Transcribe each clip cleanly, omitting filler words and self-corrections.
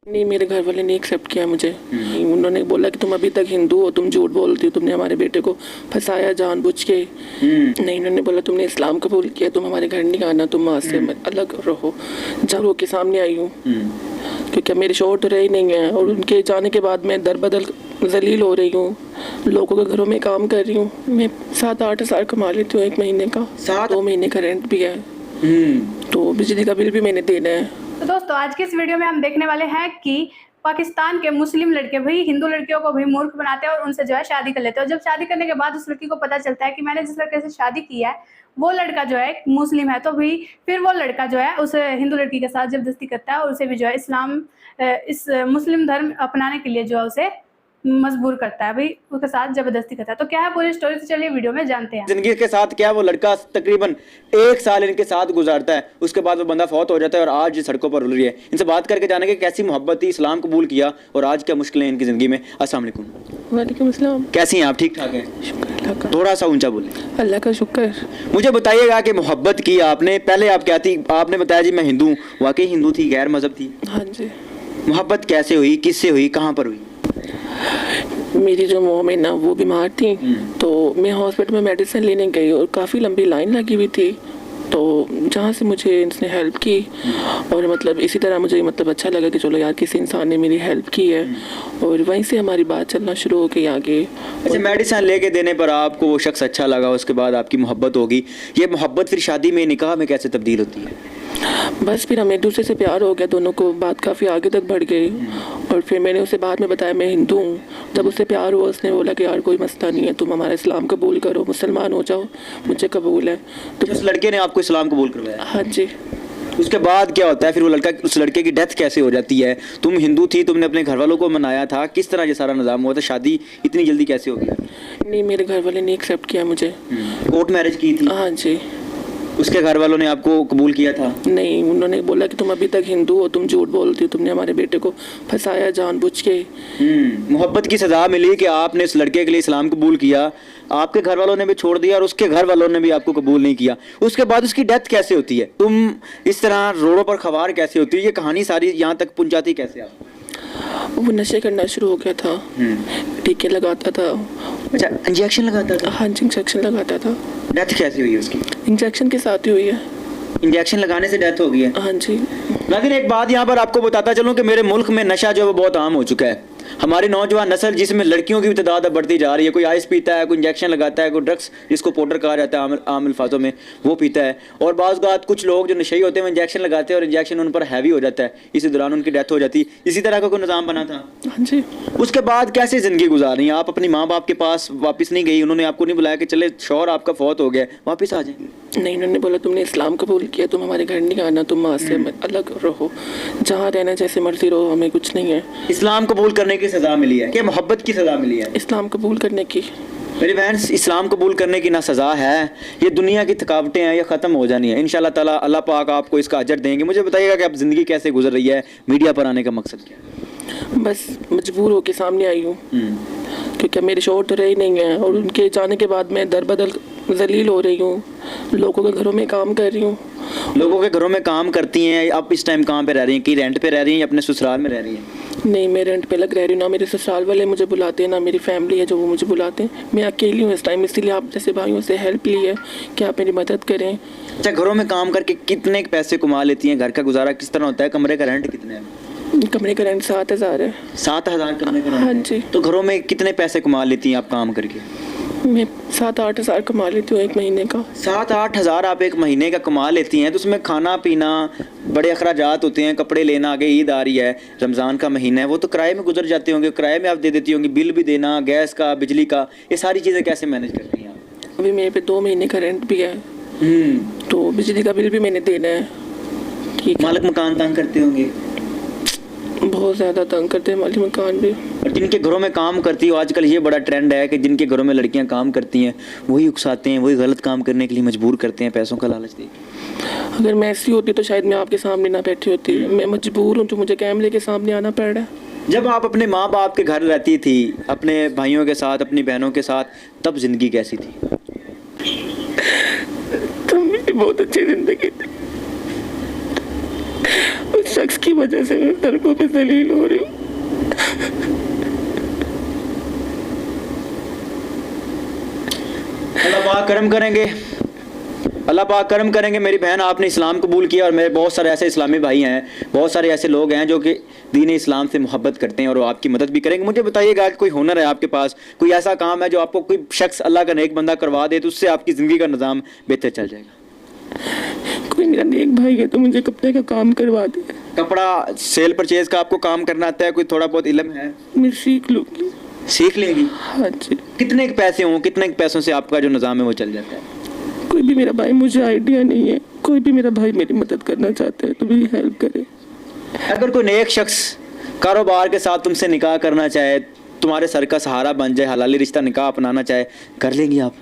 नहीं, मेरे घर वाले ने एक्सेप्ट किया मुझे। उन्होंने बोला कि तुम अभी तक हिंदू हो, तुम झूठ बोलती हो, तुमने हमारे बेटे को फंसाया जानबूझ के। नहीं, उन्होंने बोला तुमने इस्लाम कबूल किया, तुम हमारे घर नहीं आना, तुम वहाँ से अलग रहो। जब के सामने आई हूँ क्योंकि मेरे शोहर तो रहे नहीं है और उनके जाने के बाद मैं दर बदल जलील हो रही हूँ, लोगों के घरों में काम कर रही हूँ। मैं 7-8 हज़ार कमा लेती हूँ एक महीने का, 2 महीने का रेंट भी है, तो बिजली का बिल भी मैंने देना है। तो दोस्तों आज के इस वीडियो में हम देखने वाले हैं कि पाकिस्तान के मुस्लिम लड़के भी हिंदू लड़कियों को भी मूर्ख बनाते हैं और उनसे जो है शादी कर लेते हैं। और जब शादी करने के बाद उस लड़की को पता चलता है कि मैंने जिस लड़के से शादी की है वो लड़का जो है मुस्लिम है, तो भी फिर वो लड़का जो है उस हिंदू लड़की के साथ जबरदस्ती करता है और उसे भी जो है इस मुस्लिम धर्म अपनाने के लिए जो है उसे मजबूर करता है, भाई उसके साथ जबरदस्ती करता है। तो क्या है पूरी स्टोरी, तो चलिए वीडियो में जानते हैं। जिंदगी के साथ क्या वो लड़का तकरीबन 1 साल इनके साथ गुजारता है, उसके बाद वो बंदा फौत हो जाता है और आज ये सड़कों पर रुल रही है। इनसे बात करके जानेंगे कैसी मोहब्बत थी, इस्लाम कबूल किया और आज क्या मुश्किलें इनकी जिंदगी में। अस्सलाम वालेकुम। वालेकुम अस्सलाम। कैसी हैं आप? ठीक ठाक हैं? शुक्र अल्लाह का। थोड़ा सा ऊंचा बोले। अल्लाह का शुक्र। मुझे बताइएगा कि मोहब्बत की आपने, पहले आप क्या थी? आपने बताया जी मैं हिंदू हूँ, वाकई हिंदू थी, गैर मजहब थी? हाँ जी। मोहब्बत कैसे हुई, किससे हुई, कहाँ पर हुई? मेरी जो मोम है ना वो बीमार थी, तो मैं हॉस्पिटल में मेडिसिन लेने गई और काफ़ी लंबी लाइन लगी हुई थी, तो जहाँ से मुझे इसने हेल्प की और मतलब इसी तरह मुझे मतलब अच्छा लगा कि चलो यार किसी इंसान ने मेरी हेल्प की है और वहीं से हमारी बात चलना शुरू हो गई आगे। अच्छा, मेडिसिन लेके देने पर आपको वो शख्स अच्छा लगा, उसके बाद आपकी मोहब्बत होगी। ये मोहब्बत फिर शादी में, निकाह में कैसे तब्दील होती है? बस फिर हमें एक दूसरे से प्यार हो गया, दोनों को बात काफ़ी आगे तक बढ़ गई और फिर मैंने उसे बाद में बताया मैं हिंदू हूँ। जब उससे प्यार हुआ उसने बोला कि यार कोई मसला नहीं है, तुम हमारा इस्लाम कबूल करो, मुसलमान हो जाओ, मुझे कबूल है। तो उस लड़के ने आपको इस्लाम कबूल करवाया? हाँ जी। उसके बाद क्या होता है फिर? वो लड़का, उस लड़के की डेथ कैसे हो जाती है? तुम हिंदू थी, तुमने अपने घर वालों को मनाया था, किस तरह ये सारा निज़ाम हुआ था? शादी इतनी जल्दी कैसे हो गया? नहीं, मेरे घर वाले ने एक्सेप्ट किया मुझे। कोर्ट मैरिज की थी? हाँ जी। उसके घर वालों ने आपको कबूल किया था? नहीं, उन्होंने बोला कि तुम अभी तक हिंदू हो, तुम झूठ बोलती हो, तुमने हमारे बेटे को फंसाया जानबूझ के। मोहब्बत की सजा मिली कि आपने इस लड़के के लिए इस्लाम कबूल किया, आपके घर वालों ने भी छोड़ दिया और उसके घर वालों ने भी आपको कबूल नहीं किया। उसके बाद उसकी डेथ कैसे होती है? तुम इस तरह रोडों पर खवार कैसे होती है? ये कहानी सारी यहाँ तक पहुँचाती कैसे आप? वो नशे करना शुरू हो गया था, टीके लगाता था। अच्छा, इंजेक्शन लगाता था? हाँ जी, इंजेक्शन लगाता था। डेथ कैसे हुई उसकी? इंजेक्शन के साथ ही हुई है। इंजेक्शन लगाने से डेथ हो गई है? हाँ जी। नाज़रीन, एक बात यहाँ पर आपको बताता चलूँ कि मेरे मुल्क में नशा जो है वो बहुत आम हो चुका है। हमारी नौजवान नस्ल जिसमें लड़कियों की भी तादाद अब बढ़ती जा रही है, कोई आइस पीता है, कोई इंजेक्शन लगाता है, कोई ड्रग्स जिसको पाउडर कहा जाता है आम अल्फाजों में, वो पीता है। और बाज़ बात कुछ लोग जो नशेई होते हैं वो इंजेक्शन लगाते हैं और इंजेक्शन उन पर हैवी हो जाता है, इसी दौरान उनकी डेथ हो जाती है। इसी तरह का कोई निज़ाम बना था? हाँ जी। उसके बाद कैसे ज़िंदगी गुजारी? आप अपनी माँ बाप के पास वापस नहीं गई? उन्होंने आपको नहीं बुलाया कि चले शौहर आपका फौत हो गया, वापस आ जाएंगे? नहीं, उन्होंने बोला तुमने इस्लाम कबूल किया, तुम हमारे घर नहीं आना, तुम वहाँ से अलग रहो, जहाँ रहना जैसे मर्जी रहो, हमें कुछ नहीं है। इस्लाम कबूल करने की सज़ा मिली है कि मोहब्बत की सज़ा मिली है? इस्लाम कबूल करने की। मेरी बहन, इस्लाम कबूल करने की ना सज़ा है, ये दुनिया की थकावटें हैं, ये ख़त्म हो जानी है इंशाल्लाह ताला। अल्लाह पाक आपको इसका अजर देंगे। मुझे बताइएगा कि आप ज़िंदगी कैसे गुजर रही है, मीडिया पर आने का मकसद क्या है? बस मजबूर होके सामने आई हूँ क्योंकि मेरे शोहर तो रहे नहीं है और उनके जाने के बाद मैं दर बदल जलील हो रही हूँ, लोगों के घरों में काम कर रही हूँ। लोगों के घरों में काम करती हैं? आप इस टाइम कहाँ पे रह रही हैं? कि रेंट पे रह रही हैं या अपने ससुराल में रह रही हैं? नहीं, मैं रेंट पे लग रह रही हूँ। ना मेरे ससुराल वाले मुझे बुलाते हैं, ना मेरी फैमिली है जो वो मुझे बुलाते हैं। मैं अकेली हूँ इस टाइम, इसीलिए आप जैसे भाइयों से हेल्प ली है कि आप मेरी मदद करें। अच्छा, घरों में काम करके कितने पैसे कमा लेती हैं? घर का गुजारा किस तरह होता है? कमरे का रेंट कितने है? कमरे का रेंट 7,000 है। 7,000 कमरे का रेंट? हाँ जी। तो घरों में कितने पैसे कमा लेती हैं आप काम करके? मैं 7-8 हज़ार कमा लेती हूँ एक महीने का। 7-8 हज़ार आप एक महीने का कमा लेती हैं, तो उसमें खाना पीना, बड़े अखराजात होते हैं, कपड़े लेना, आगे ईद आ रही है, रमज़ान का महीना है, वो तो किराए में गुजर जाते होंगे, किराए में आप दे देती होंगी, बिल भी देना, गैस का, बिजली का, ये सारी चीज़ें कैसे मैनेज करती हैं आप? अभी मेरे पे 2 महीने का रेंट भी है, तो बिजली का बिल भी मैंने देना है। ठीक है। मालिक मकान तंग करते होंगे? बहुत ज़्यादा तंग करते हैं मालिक मकान भी। और जिनके घरों में काम करती हो, आजकल ये बड़ा ट्रेंड है कि जिनके घरों में लड़कियां काम करती हैं वही उकसाते हैं, वही गलत काम करने के लिए मजबूर करते हैं, पैसों का लालच दे। अगर मैं ऐसी होती तो शायद मैं आपके सामने ना बैठी होती। मैं मजबूर हूँ तो मुझे कैमरे के सामने आना पड़ रहा है। जब आप अपने माँ बाप के घर रहती थी, अपने भाइयों के साथ, अपनी बहनों के साथ, तब जिंदगी कैसी थी? तो मेरी बहुत अच्छी जिंदगी थी। उस शख्स की वजह से मैं सड़कों पे जलील हो रही हूँ। अल्लाह पाक करम करेंगे, अल्लाह पाक करम करेंगे। मेरी बहन, आपने इस्लाम कबूल किया और मेरे बहुत सारे ऐसे इस्लामी भाई हैं, बहुत सारे ऐसे लोग हैं जो कि दीन इस्लाम से मोहब्बत करते हैं और वो आपकी मदद भी करेंगे। मुझे बताइएगा कि कोई हुनर है आपके पास, कोई ऐसा काम है जो आपको कोई शख्स अल्लाह का नेक बंदा करवा दे तो उससे आपकी ज़िंदगी का निज़ाम बेहतर चल जाएगा। कोई मेरा नेक भाई है तो मुझे कपड़े का काम करवा दे। कपड़ा सेल परचेज का आपको काम करना आता है? कोई थोड़ा बहुत इल्म है? मैं सीख लूँगी। सीख लेंगी? हाँ जी। कितने के पैसे हों, कितने के पैसों से आपका जो निज़ाम है वो चल जाता है? कोई भी मेरा भाई, मुझे आइडिया नहीं है, कोई भी मेरा भाई मेरी मदद करना चाहता है तो मेरी हेल्प करे। अगर कोई नेक शख्स कारोबार के साथ तुमसे निकाह करना चाहे, तुम्हारे सर का सहारा बन जाए, हलाली रिश्ता निकाह अपनाना चाहे, कर लेंगी आप?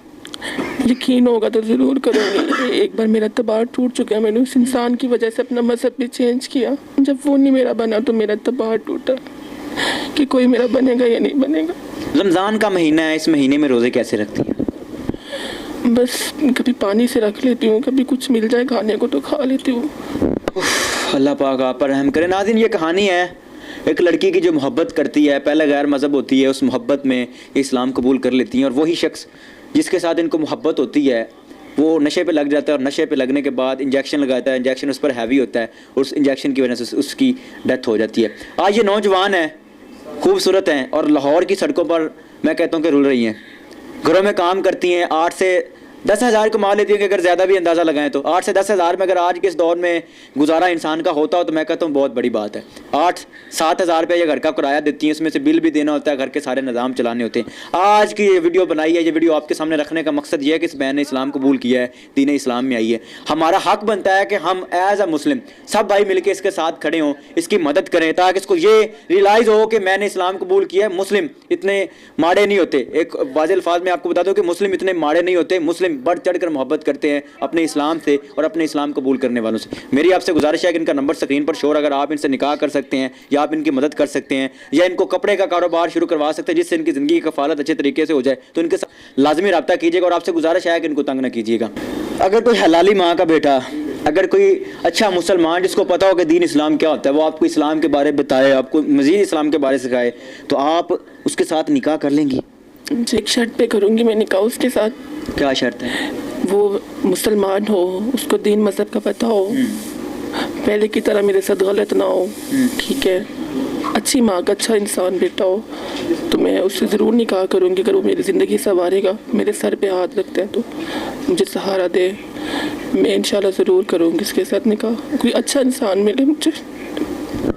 यकीन होगा तो ज़रूर करूँगी। एक बार मेरा तबार टूट चुका है, मैंने उस इंसान की वजह से अपना मज़हब भी चेंज किया। जब वो नहीं मेरा बना तो मेरा तबार टूटा कि कोई मेरा बनेगा या नहीं बनेगा। रमज़ान का महीना है, इस महीने में रोज़े कैसे रखती हैं? बस कभी पानी से रख लेती हूँ, कभी कुछ मिल जाए खाने को तो खा लेती हूँ। अल्लाह पाक आप पर रहम करे। नाज़रीन, ये कहानी है एक लड़की की जो मोहब्बत करती है, पहले गैर मज़हब होती है, उस मोहब्बत में इस्लाम कबूल कर लेती हैं और वही शख्स जिसके साथ इनको मोहब्बत होती है वो नशे पे लग जाता है और नशे पे लगने के बाद इंजेक्शन लगाता है, इंजेक्शन उस पर हैवी होता है और उस इंजेक्शन की वजह से उसकी डेथ हो जाती है। आज ये नौजवान है, खूबसूरत हैं और लाहौर की सड़कों पर मैं कहता हूँ कि रुल रही हैं, घरों में काम करती हैं, 8 से 10 हज़ार कमा लेती हैं कि अगर ज़्यादा भी अंदाज़ा लगाएं तो 8 से 10 हज़ार में अगर आज के इस दौर में गुजारा इंसान का होता हो तो मैं कहता हूँ बहुत बड़ी बात है। 8-7 हज़ार रुपये ये घर का किराया देती हैं, उसमें से बिल भी देना होता है, घर के सारे निज़ाम चलाने होते हैं। आज की ये वीडियो बनाई है, ये वीडियो आपके सामने रखने का मकसद ये है कि इस बहन ने इस्लाम कबूल किया है, दीन इस्लाम में आई है। हमारा हक बनता है कि हम एज अ मुस्लिम सब भाई मिलकर इसके साथ खड़े हों, इसकी मदद करें ताकि इसको ये रियलाइज़ हो कि मैंने इस्लाम कबूल किया है। मुस्लिम इतने माड़े नहीं होते। एक वाज़ेह अल्फाज में आपको बता दूं कि मुस्लिम इतने माड़े नहीं होते। मुस्लिम बढ़ चढ़ कर मोहब्बत करते हैं अपने इस्लाम से और अपने इस्लाम कबूल करने वालों से। मेरी आपसे गुजारिश है कि इनका नंबर स्क्रीन पर शो, अगर आप इनसे निकाह कर सकते हैं या आप इनकी मदद कर सकते हैं या इनको कपड़े का कारोबार शुरू करवा सकते हैं जिससे इनकी ज़िंदगी की कफालत अच्छे तरीके से हो जाए तो इनके साथ लाजमी रब्ता कीजिएगा और आपसे गुजारिश है कि इनको तंग ना कीजिएगा। अगर कोई हलाली माँ का बेटा, अगर कोई अच्छा मुसलमान जिसको पता हो कि दीन इस्लाम क्या होता है, वो आपको इस्लाम के बारे में बताए, आपको मज़ीद इस्लाम के बारे सिखाए तो आप उसके साथ निकाह कर लेंगी? एक शर्त पे करूँगी मैं निकाह उसके साथ। क्या शर्त है? वो मुसलमान हो, उसको दीन मज़हब का पता हो, पहले की तरह मेरे साथ गलत ना हो, ठीक है, अच्छी माँ का अच्छा इंसान बेटा हो तो मैं उससे ज़रूर निकाह करूँगी। अगर वो मेरी ज़िंदगी संवारेगा, मेरे सर पे हाथ रखते हैं तो मुझे सहारा दे, मैं इंशाल्लाह ज़रूर करूँगी इसके साथ निकाह। कोई अच्छा इंसान मिले मुझे।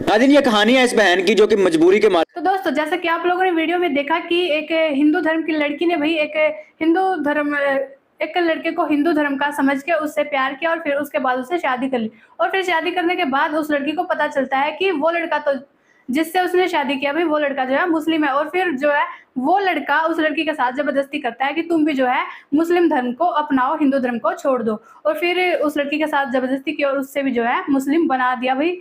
नाज़रीन, ये कहानी है इस बहन की जो कि मजबूरी के मारे। तो दोस्तों, जैसा कि आप लोगों ने वीडियो में देखा कि एक हिंदू धर्म की लड़की ने भाई एक लड़के को हिंदू धर्म का समझ के उससे प्यार किया और फिर उसके बाद उससे शादी कर ली। और फिर शादी करने के बाद उस लड़की को पता चलता है कि वो लड़का तो जिससे उसने शादी किया भाई वो लड़का जो है मुस्लिम है। और फिर जो है वो लड़का उस लड़की के साथ जबरदस्ती करता है कि तुम भी जो है मुस्लिम धर्म को अपनाओ, हिंदू धर्म को छोड़ दो। और फिर उस लड़की के साथ जबरदस्ती की और उससे भी जो है मुस्लिम बना दिया भाई।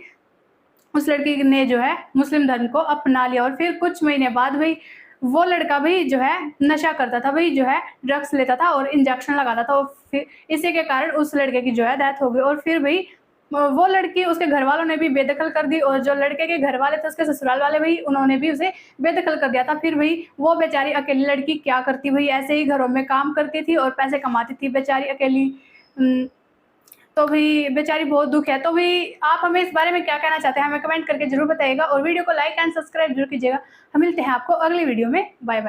उस लड़की ने जो है मुस्लिम धर्म को अपना लिया। और फिर कुछ महीने बाद भाई वो लड़का भी जो है नशा करता था भाई, जो है ड्रग्स लेता था और इंजेक्शन लगाता था। और फिर इसी के कारण उस लड़के की जो है डेथ हो गई। और फिर भाई वो लड़की उसके घर वालों ने भी बेदखल कर दी और जो लड़के के घर वाले थे उसके ससुराल वाले भाई उन्होंने भी उसे बेदखल कर दिया था। फिर भाई वो बेचारी अकेली लड़की क्या करती भाई, ऐसे ही घरों में काम करती थी और पैसे कमाती थी बेचारी अकेली। तो भाई बेचारी बहुत दुख है। तो भाई आप हमें इस बारे में क्या कहना चाहते हैं हमें कमेंट करके जरूर बताइएगा और वीडियो को लाइक एंड सब्सक्राइब जरूर कीजिएगा। हम मिलते हैं आपको अगली वीडियो में। Bye bye.